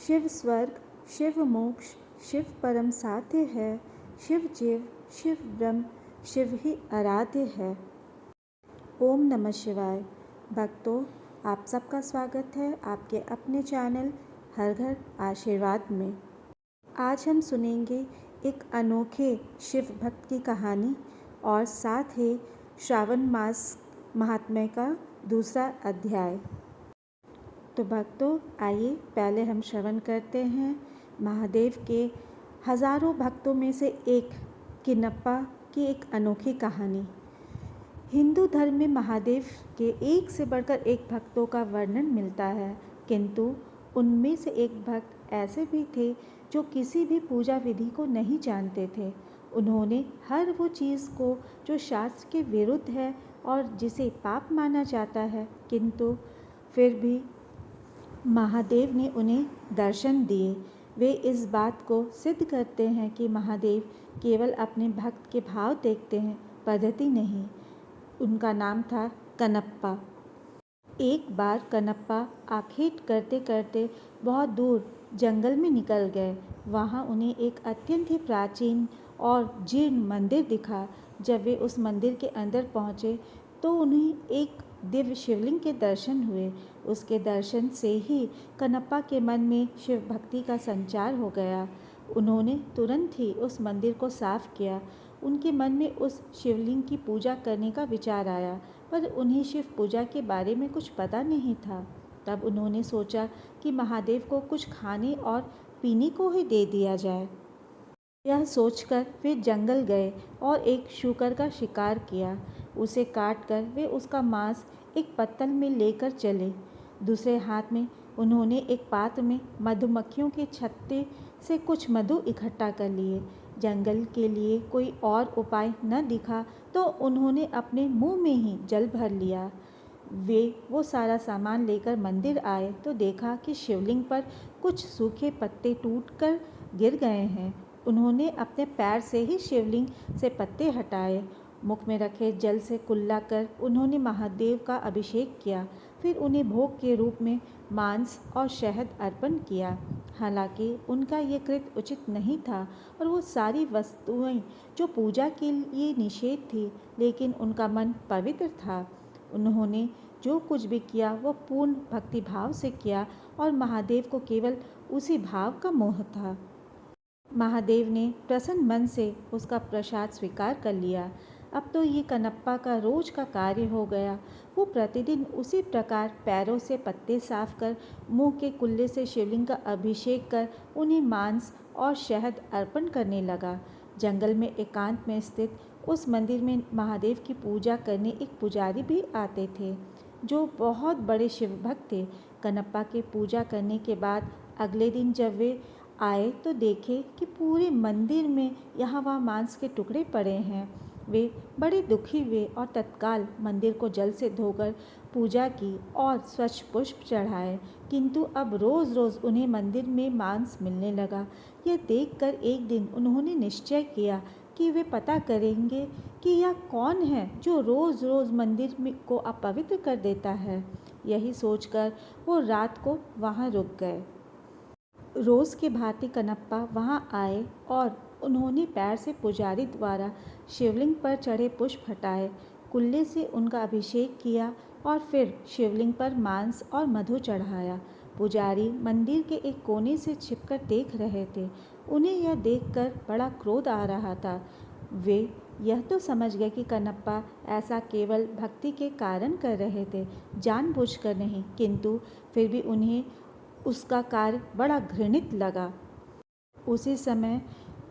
शिव स्वर्ग, शिव मोक्ष, शिव परम साध्य है। शिव जीव, शिव ब्रह्म, शिव ही आराध्य है। ओम नमः शिवाय। भक्तों, आप सबका स्वागत है आपके अपने चैनल हर घर आशीर्वाद में। आज हम सुनेंगे एक अनोखे शिव भक्त की कहानी और साथ ही श्रावण मास महात्म्य का दूसरा अध्याय। तो भक्तों, आइए पहले हम श्रवण करते हैं महादेव के हजारों भक्तों में से एक किन्नप्पा की एक अनोखी कहानी। हिंदू धर्म में महादेव के एक से बढ़कर एक भक्तों का वर्णन मिलता है, किंतु उनमें से एक भक्त ऐसे भी थे जो किसी भी पूजा विधि को नहीं जानते थे। उन्होंने हर वो चीज़ को जो शास्त्र के विरुद्ध है और जिसे पाप माना जाता है, किंतु फिर भी महादेव ने उन्हें दर्शन दिए। वे इस बात को सिद्ध करते हैं कि महादेव केवल अपने भक्त के भाव देखते हैं, पद्धति नहीं। उनका नाम था कनप्पा। एक बार कनप्पा आखेट करते करते बहुत दूर जंगल में निकल गए। वहाँ उन्हें एक अत्यंत ही प्राचीन और जीर्ण मंदिर दिखा। जब वे उस मंदिर के अंदर पहुँचे तो उन्हें एक दिव्य शिवलिंग के दर्शन हुए। उसके दर्शन से ही कनप्पा के मन में शिव भक्ति का संचार हो गया। उन्होंने तुरंत ही उस मंदिर को साफ किया। उनके मन में उस शिवलिंग की पूजा करने का विचार आया, पर उन्हें शिव पूजा के बारे में कुछ पता नहीं था। तब उन्होंने सोचा कि महादेव को कुछ खाने और पीने को ही दे दिया जाए। यह सोचकर वे जंगल गए और एक शूकर का शिकार किया। उसे काटकर वे उसका मांस एक पत्तल में लेकर चले। दूसरे हाथ में उन्होंने एक पात्र में मधुमक्खियों के छत्ते से कुछ मधु इकट्ठा कर लिए। जंगल के लिए कोई और उपाय न दिखा तो उन्होंने अपने मुंह में ही जल भर लिया। वे वो सारा सामान लेकर मंदिर आए तो देखा कि शिवलिंग पर कुछ सूखे पत्ते टूटकर गिर गए हैं। उन्होंने अपने पैर से ही शिवलिंग से पत्ते हटाए। मुख में रखे जल से कुल्ला कर उन्होंने महादेव का अभिषेक किया। फिर उन्हें भोग के रूप में मांस और शहद अर्पण किया। हालांकि उनका ये कृत्य उचित नहीं था और वो सारी वस्तुएं जो पूजा के लिए निषेध थी, लेकिन उनका मन पवित्र था। उन्होंने जो कुछ भी किया वो पूर्ण भक्तिभाव से किया और महादेव को केवल उसी भाव का मोह था। महादेव ने प्रसन्न मन से उसका प्रसाद स्वीकार कर लिया। अब तो ये कनप्पा का रोज का कार्य हो गया। वो प्रतिदिन उसी प्रकार पैरों से पत्ते साफ कर, मुंह के कुल्ले से शिवलिंग का अभिषेक कर उन्हें मांस और शहद अर्पण करने लगा। जंगल में एकांत में स्थित उस मंदिर में महादेव की पूजा करने एक पुजारी भी आते थे, जो बहुत बड़े शिव भक्त थे। कनप्पा की पूजा करने के बाद अगले दिन जब वे आए तो देखे कि पूरे मंदिर में यहाँ वहाँ मांस के टुकड़े पड़े हैं। वे बड़े दुखी हुए और तत्काल मंदिर को जल से धोकर पूजा की और स्वच्छ पुष्प चढ़ाए, किंतु अब रोज़ रोज़ उन्हें मंदिर में मांस मिलने लगा। यह देखकर एक दिन उन्होंने निश्चय किया कि वे पता करेंगे कि यह कौन है जो रोज़ रोज़ मंदिर में को अपवित्र कर देता है। यही सोचकर वो रात को वहाँ रुक गए। रोज़ के भांति कनप्पा वहाँ आए और उन्होंने पैर से पुजारी द्वारा शिवलिंग पर चढ़े पुष्प हटाए, कुल्ले से उनका अभिषेक किया और फिर शिवलिंग पर मांस और मधु चढ़ाया। पुजारी मंदिर के एक कोने से छिपकर देख रहे थे। उन्हें यह देखकर बड़ा क्रोध आ रहा था। वे यह तो समझ गए कि कनप्पा ऐसा केवल भक्ति के कारण कर रहे थे, जानबूझकर नहीं, किंतु फिर भी उन्हें उसका कार्य बड़ा घृणित लगा। उसी समय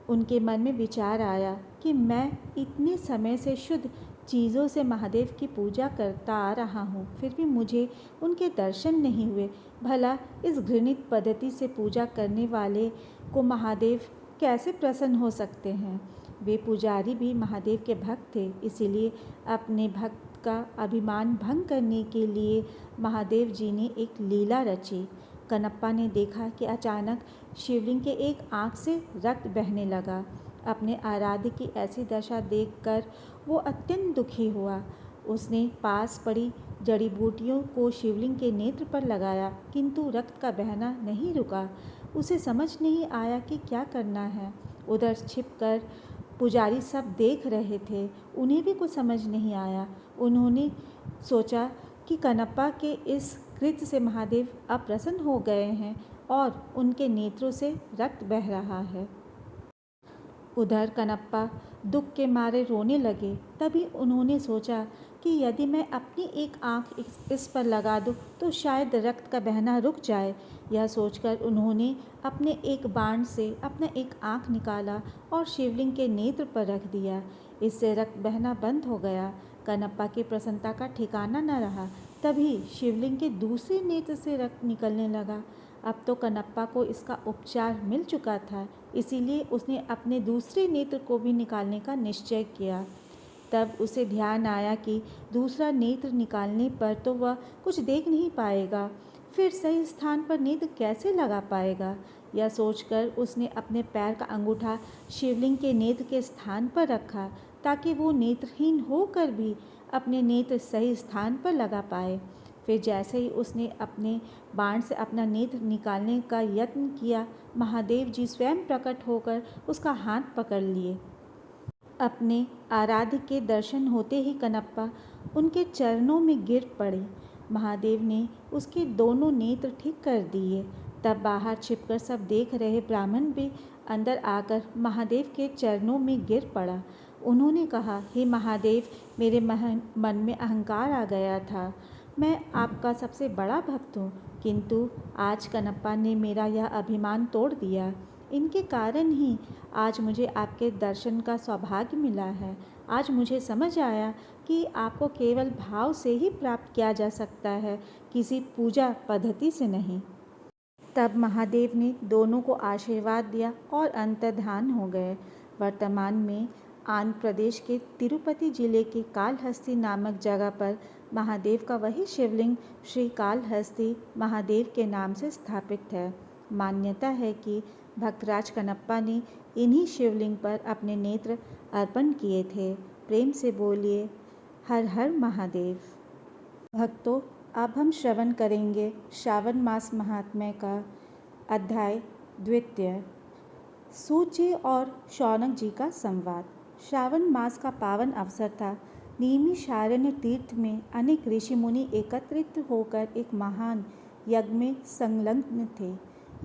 उनके मन में विचार आया कि मैं इतने समय से शुद्ध चीज़ों से महादेव की पूजा करता आ रहा हूँ, फिर भी मुझे उनके दर्शन नहीं हुए। भला इस घृणित पद्धति से पूजा करने वाले को महादेव कैसे प्रसन्न हो सकते हैं। वे पुजारी भी महादेव के भक्त थे, इसीलिए अपने भक्त का अभिमान भंग करने के लिए महादेव जी ने एक लीला रची। कनप्पा ने देखा कि अचानक शिवलिंग के एक आँख से रक्त बहने लगा। अपने आराध्य की ऐसी दशा देखकर वो अत्यंत दुखी हुआ। उसने पास पड़ी जड़ी बूटियों को शिवलिंग के नेत्र पर लगाया, किंतु रक्त का बहना नहीं रुका। उसे समझ नहीं आया कि क्या करना है। उधर छिपकर पुजारी सब देख रहे थे, उन्हें भी कुछ समझ नहीं आया। उन्होंने सोचा कि कनप्पा के इस कृत्य से महादेव अप्रसन्न हो गए हैं और उनके नेत्रों से रक्त बह रहा है। उधर कनप्पा दुख के मारे रोने लगे। तभी उन्होंने सोचा कि यदि मैं अपनी एक आँख इस पर लगा दूँ तो शायद रक्त का बहना रुक जाए। यह सोचकर उन्होंने अपने एक बाण से अपना एक आँख निकाला और शिवलिंग के नेत्र पर रख दिया। इससे रक्त बहना बंद हो गया। कनप्पा की प्रसन्नता का ठिकाना न रहा। तभी शिवलिंग के दूसरे नेत्र से रक्त निकलने लगा। अब तो कनप्पा को इसका उपचार मिल चुका था, इसीलिए उसने अपने दूसरे नेत्र को भी निकालने का निश्चय किया। तब उसे ध्यान आया कि दूसरा नेत्र निकालने पर तो वह कुछ देख नहीं पाएगा, फिर सही स्थान पर नेत्र कैसे लगा पाएगा। यह सोचकर उसने अपने पैर का अंगूठा शिवलिंग के नेत्र के स्थान पर रखा, ताकि वो नेत्रहीन होकर भी अपने नेत्र सही स्थान पर लगा पाए। फिर जैसे ही उसने अपने बाण से अपना नेत्र निकालने का यत्न किया, महादेव जी स्वयं प्रकट होकर उसका हाथ पकड़ लिए। अपने आराध्य के दर्शन होते ही कनप्पा उनके चरणों में गिर पड़े। महादेव ने उसके दोनों नेत्र ठीक कर दिए। तब बाहर छिपकर सब देख रहे ब्राह्मण भी अंदर आकर महादेव के चरणों में गिर पड़ा। उन्होंने कहा, हे महादेव, मेरे मन में अहंकार आ गया था। मैं आपका सबसे बड़ा भक्त हूँ, किंतु आज कनप्पा ने मेरा यह अभिमान तोड़ दिया। इनके कारण ही आज मुझे आपके दर्शन का सौभाग्य मिला है। आज मुझे समझ आया कि आपको केवल भाव से ही प्राप्त किया जा सकता है, किसी पूजा पद्धति से नहीं। तब महादेव ने दोनों को आशीर्वाद दिया और अंतर्धान हो गए। वर्तमान में आंध्र प्रदेश के तिरुपति जिले के कालहस्ती नामक जगह पर महादेव का वही शिवलिंग श्री कालहस्ती महादेव के नाम से स्थापित है। मान्यता है कि भक्तराज कनप्पा ने इन्हीं शिवलिंग पर अपने नेत्र अर्पण किए थे। प्रेम से बोलिए हर हर महादेव। भक्तों, अब हम श्रवण करेंगे श्रावण मास महात्म्य का अध्याय द्वितीय, सूत जी और शौनक जी का संवाद। श्रावण मास का पावन अवसर था। नैमिषारण्य तीर्थ में अनेक ऋषि मुनि एकत्रित होकर एक महान यज्ञ में संलग्न थे।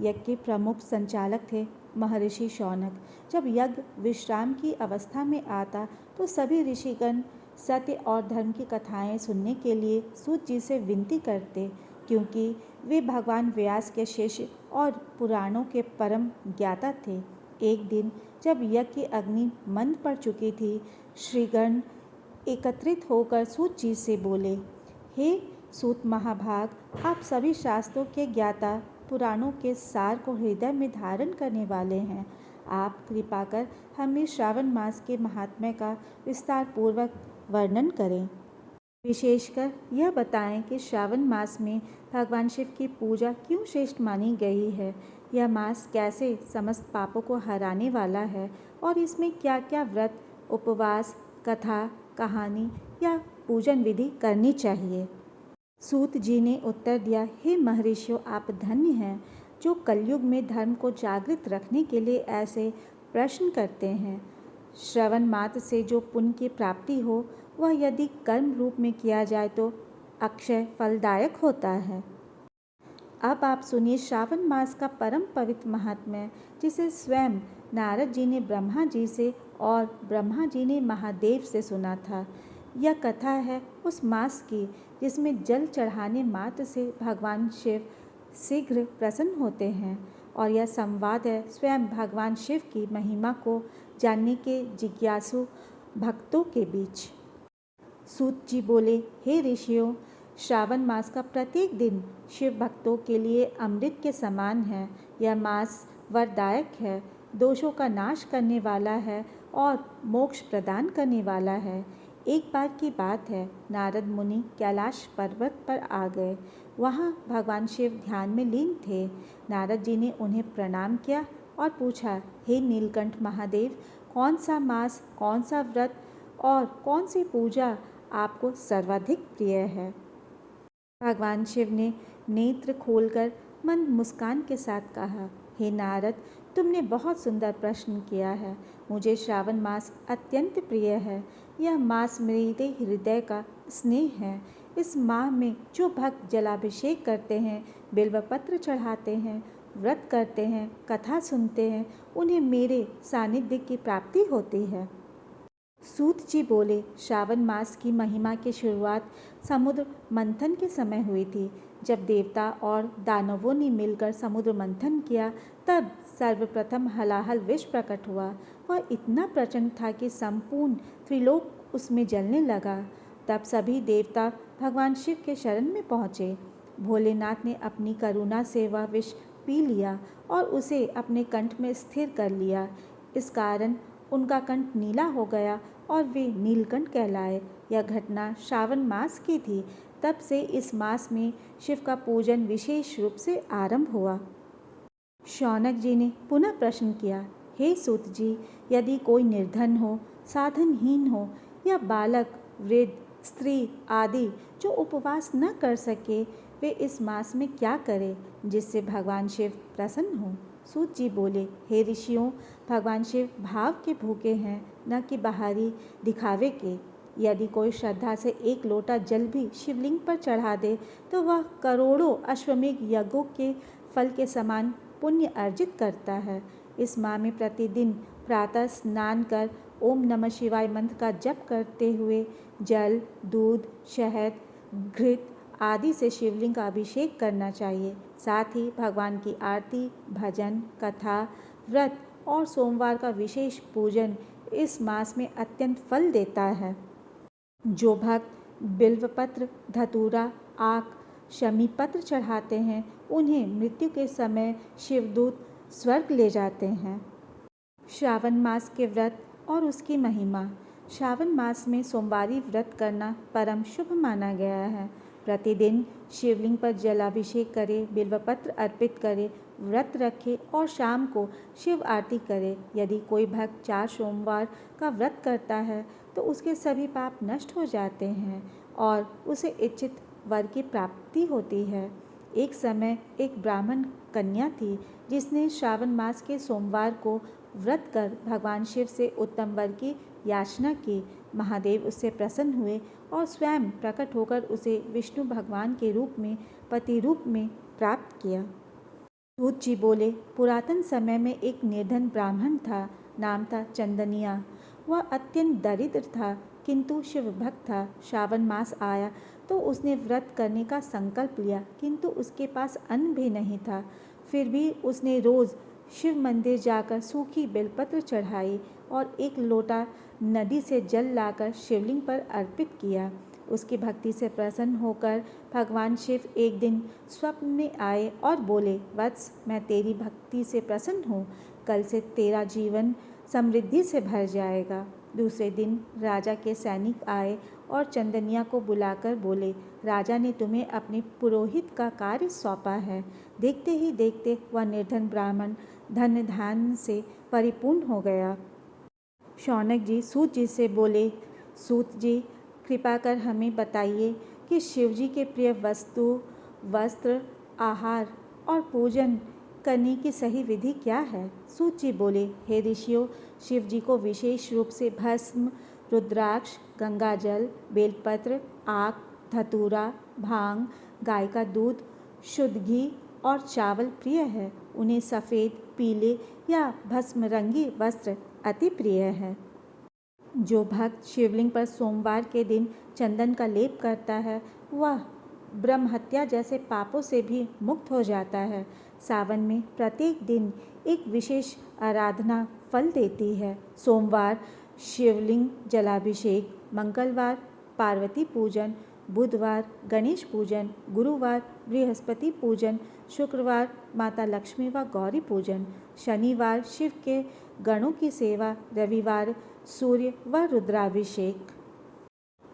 यज्ञ के प्रमुख संचालक थे महर्षि शौनक। जब यज्ञ विश्राम की अवस्था में आता तो सभी ऋषिगण सत्य और धर्म की कथाएं सुनने के लिए सूत जी से विनती करते, क्योंकि वे भगवान व्यास के शिष्य और पुराणों के परम ज्ञाता थे। एक दिन जब यज्ञ की अग्नि मंद पड़ चुकी थी, श्रीगण एकत्रित होकर सूत जी से बोले, हे सूत महाभाग, आप सभी शास्त्रों के ज्ञाता, पुराणों के सार को हृदय में धारण करने वाले हैं। आप कृपा कर हमें श्रावण मास के महात्म्य का विस्तार पूर्वक वर्णन करें। विशेषकर यह बताएं कि श्रावण मास में भगवान शिव की पूजा क्यों श्रेष्ठ मानी गई है, यह मास कैसे समस्त पापों को हराने वाला है और इसमें क्या क्या व्रत, उपवास, कथा, कहानी या पूजन विधि करनी चाहिए। सूत जी ने उत्तर दिया, हे महर्षियों, आप धन्य हैं जो कलयुग में धर्म को जागृत रखने के लिए ऐसे प्रश्न करते हैं। श्रवण मात्र से जो पुण्य की प्राप्ति हो वह यदि कर्म रूप में किया जाए तो अक्षय फलदायक होता है। अब आप सुनिए श्रावण मास का परम पवित्र महात्म्य, जिसे स्वयं नारद जी ने ब्रह्मा जी से और ब्रह्मा जी ने महादेव से सुना था। यह कथा है उस मास की जिसमें जल चढ़ाने मात्र से भगवान शिव शीघ्र प्रसन्न होते हैं, और यह संवाद है स्वयं भगवान शिव की महिमा को जानने के जिज्ञासु भक्तों के बीच। सूत जी बोले, हे ऋषियों, श्रावण मास का प्रत्येक दिन शिव भक्तों के लिए अमृत के समान है। यह मास वरदायक है, दोषों का नाश करने वाला है और मोक्ष प्रदान करने वाला है। एक बार की बात है, नारद मुनि कैलाश पर्वत पर आ गए। वहाँ भगवान शिव ध्यान में लीन थे। नारद जी ने उन्हें प्रणाम किया और पूछा, हे नीलकंठ महादेव, कौन सा मास, कौन सा व्रत और कौन सी पूजा आपको सर्वाधिक प्रिय है। भगवान शिव ने नेत्र खोलकर मंद मुस्कान के साथ कहा, हे नारद, तुमने बहुत सुंदर प्रश्न किया है। मुझे श्रावण मास अत्यंत प्रिय है। यह मास मेरे हृदय का स्नेह है। इस माह में जो भक्त जलाभिषेक करते हैं, बिल्वपत्र चढ़ाते हैं, व्रत करते हैं, कथा सुनते हैं, उन्हें मेरे सानिध्य की प्राप्ति होती है। सूत जी बोले, श्रावण मास की महिमा की शुरुआत समुद्र मंथन के समय हुई थी। जब देवता और दानवों ने मिलकर समुद्र मंथन किया, तब सर्वप्रथम हलाहल विष प्रकट हुआ। वह इतना प्रचंड था कि संपूर्ण त्रिलोक उसमें जलने लगा। तब सभी देवता भगवान शिव के शरण में पहुँचे। भोलेनाथ ने अपनी करुणा से वह विष पी लिया और उसे अपने कंठ में स्थिर कर लिया। इस कारण उनका कंठ नीला हो गया और वे नीलकंठ कहलाए। यह घटना श्रावण मास की थी। तब से इस मास में शिव का पूजन विशेष रूप से आरंभ हुआ। शौनक जी ने पुनः प्रश्न किया, हे सूत जी, यदि कोई निर्धन हो, साधनहीन हो या बालक, वृद्ध, स्त्री आदि जो उपवास न कर सके, वे इस मास में क्या करें जिससे भगवान शिव प्रसन्न हों? सूत जी बोले, हे ऋषियों, भगवान शिव भाव के भूखे हैं, न कि बाहरी दिखावे के। यदि कोई श्रद्धा से एक लोटा जल भी शिवलिंग पर चढ़ा दे, तो वह करोड़ों अश्वमेघ यज्ञों के फल के समान पुण्य अर्जित करता है। इस माह में प्रतिदिन प्रातः स्नान कर ओम नमः शिवाय मंत्र का जप करते हुए जल, दूध, शहद, घृत आदि से शिवलिंग का अभिषेक करना चाहिए। साथ ही भगवान की आरती, भजन, कथा, व्रत और सोमवार का विशेष पूजन इस मास में अत्यंत फल देता है। जो भक्त बिल्वपत्र, धतूरा, आक, शमी पत्र चढ़ाते हैं, उन्हें मृत्यु के समय शिवदूत स्वर्ग ले जाते हैं। श्रावण मास के व्रत और उसकी महिमा। श्रावण मास में सोमवारी व्रत करना परम शुभ माना गया है। प्रतिदिन शिवलिंग पर जलाभिषेक करे, बिल्वपत्र अर्पित करे, व्रत रखे और शाम को शिव आरती करे। यदि कोई भक्त 4 सोमवार का व्रत करता है, तो उसके सभी पाप नष्ट हो जाते हैं और उसे इच्छित वर की प्राप्ति होती है। एक समय एक ब्राह्मण कन्या थी, जिसने श्रावण मास के सोमवार को व्रत कर भगवान शिव से उत्तम वर की याचना की। महादेव उससे प्रसन्न हुए और स्वयं प्रकट होकर उसे विष्णु भगवान के रूप में, पति रूप में प्राप्त किया। सूत जी बोले, पुरातन समय में एक निर्धन ब्राह्मण था, नाम था चंदनिया। वह अत्यंत दरिद्र था, किंतु शिव भक्त था। श्रावण मास आया तो उसने व्रत करने का संकल्प लिया, किंतु उसके पास अन्न भी नहीं था। फिर भी उसने रोज़ शिव मंदिर जाकर सूखी बेलपत्र चढ़ाई और एक लोटा नदी से जल लाकर शिवलिंग पर अर्पित किया। उसकी भक्ति से प्रसन्न होकर भगवान शिव एक दिन स्वप्न में आए और बोले, वत्स, मैं तेरी भक्ति से प्रसन्न हूँ। कल से तेरा जीवन समृद्धि से भर जाएगा। दूसरे दिन राजा के सैनिक आए और चंदनिया को बुलाकर बोले, राजा ने तुम्हें अपने पुरोहित का कार्य सौंपा है। देखते ही देखते वह निर्धन ब्राह्मण धन धान्य से परिपूर्ण हो गया। शौनक जी सूत जी से बोले, सूत जी, कृपा कर हमें बताइए कि शिव जी के प्रिय वस्तु, वस्त्र, आहार और पूजन करने की सही विधि क्या है? सूत जी बोले, हे ऋषियों, शिव जी को विशेष रूप से भस्म, रुद्राक्ष, गंगाजल, बेलपत्र, आक, धतूरा, भांग, गाय का दूध, शुद्ध घी और चावल प्रिय है। उन्हें सफ़ेद, पीले या भस्म रंगी वस्त्र अति प्रिय है। जो भक्त शिवलिंग पर सोमवार के दिन चंदन का लेप करता है, वह ब्रह्म हत्या जैसे पापों से भी मुक्त हो जाता है। सावन में प्रत्येक दिन एक विशेष आराधना फल देती है। सोमवार शिवलिंग जलाभिषेक, मंगलवार पार्वती पूजन, बुधवार गणेश पूजन, गुरुवार बृहस्पति पूजन, शुक्रवार माता लक्ष्मी व गौरी पूजन, शनिवार शिव के गणों की सेवा, रविवार सूर्य व रुद्राभिषेक।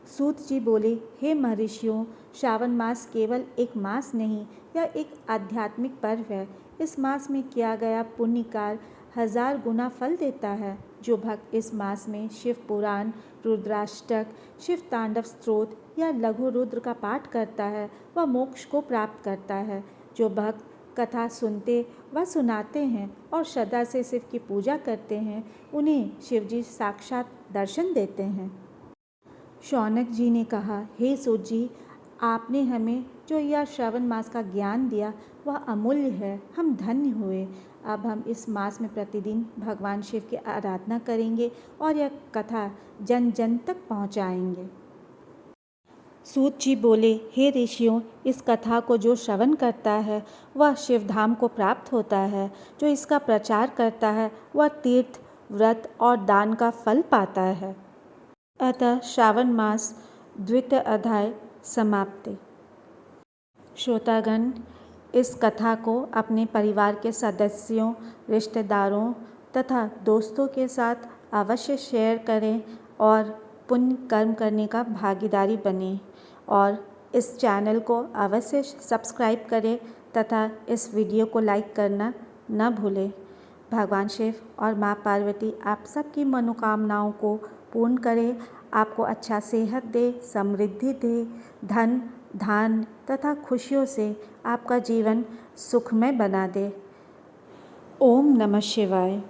सूत जी बोले, हे महर्षियों, श्रावण मास केवल एक मास नहीं, यह एक आध्यात्मिक पर्व है। इस मास में किया गया पुण्य कार्य 1000 गुना फल देता है। जो भक्त इस मास में शिव पुराण, रुद्राष्टक, शिव तांडव स्तोत्र या लघु रुद्र का पाठ करता है वह मोक्ष को प्राप्त करता है। जो भक्त कथा सुनते व सुनाते हैं और श्रद्धा से शिव की पूजा करते हैं उन्हें शिवजी साक्षात दर्शन देते हैं। शौनक जी ने कहा, हे सूत जी, आपने हमें जो यह श्रावण मास का ज्ञान दिया वह अमूल्य है। हम धन्य हुए। अब हम इस मास में प्रतिदिन भगवान शिव की आराधना करेंगे और यह कथा जन जन तक पहुंचाएंगे। सूत जी बोले, हे ऋषियों, इस कथा को जो श्रवण करता है वह शिवधाम को प्राप्त होता है। जो इसका प्रचार करता है वह तीर्थ, व्रत और दान का फल पाता है। अतः श्रावण मास द्वितीय अध्याय समाप्ति। श्रोतागण, इस कथा को अपने परिवार के सदस्यों, रिश्तेदारों तथा दोस्तों के साथ अवश्य शेयर करें और पुण्य कर्म करने का भागीदारी बने और इस चैनल को अवश्य सब्सक्राइब करें तथा इस वीडियो को लाइक करना न भूलें। भगवान शिव और माँ पार्वती आप सबकी मनोकामनाओं को पूर्ण करें, आपको अच्छा सेहत दे, समृद्धि दे, धन, धान्य तथा खुशियों से आपका जीवन सुखमय बना दे। ओम नमः शिवाय।